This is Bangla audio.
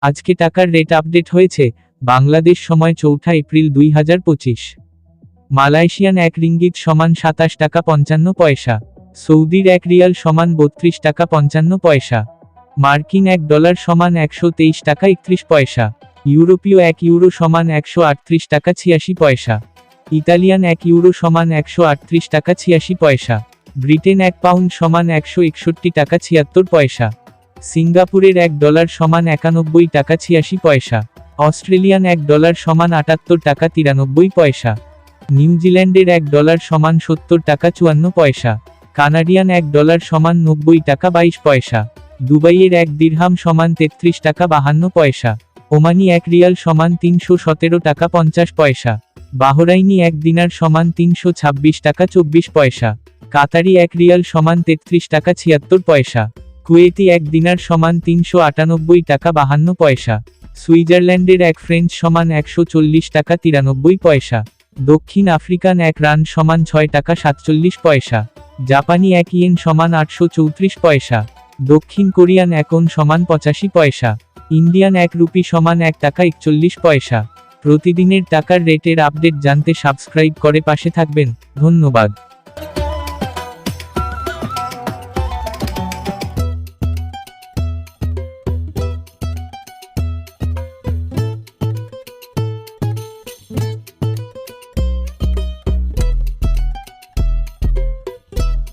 আজকে টাকার রেট আপডেট হয়েছে। বাংলাদেশ সময় 4 এপ্রিল 2025। মালয়েশিয়ান 1 রিঙ্গিত সমান 27 টাকা 55 পয়সা। সৌদির 1 রিয়াল সমান 32 টাকা 55 পয়সা। মার্কিন $1 সমান 123 টাকা 31 পয়সা। ইউরোপীয় 1 ইউরো সমান 138 টাকা 86 পয়সা। ইতালিয়ান 1 ইউরো সমান 138 টাকা 86 পয়সা। ব্রিটেন 1 পাউন্ড সমান 161 টাকা 76 পয়সা। সিঙ্গাপুরের $1 সমান 91 টাকা 86 পয়সা। অস্ট্রেলিয়ান $1 সমান 78 টাকা 93 পয়সা। নিউজিল্যান্ডের $1 সমান 70 টাকা 54 পয়সা। কানাডিয়ান $1 সমান 90 টাকা 22 পয়সা। দুবাইয়ের 1 দিরহাম সমান 33 টাকা 52 পয়সা। ওমানি 1 রিয়াল সমান 317 টাকা 50 পয়সা। বাহরাইনি 1 দিনার সমান 326 টাকা 24 পয়সা। কাতারি 1 রিয়াল সমান 33 টাকা 76 পয়সা। কুয়েতি 1 দিনার সমান 398 টাকা 52 পয়সা। সুইজারল্যান্ডের 1 ফ্রেঞ্চ সমান 140 টাকা 93 পয়সা। দক্ষিণ আফ্রিকান 1 রান সমান 6 টাকা 47 পয়সা। জাপানি 1 ইয়েন সমান 834 পয়সা। দক্ষিণ কোরিয়ান 1 ওন সমান 85 পয়সা। ইন্ডিয়ান 1 রুপি সমান 1 টাকা 41 পয়সা। প্রতিদিনের টাকার রেটের আপডেট জানতে সাবস্ক্রাইব করে পাশে থাকবেন। ধন্যবাদ।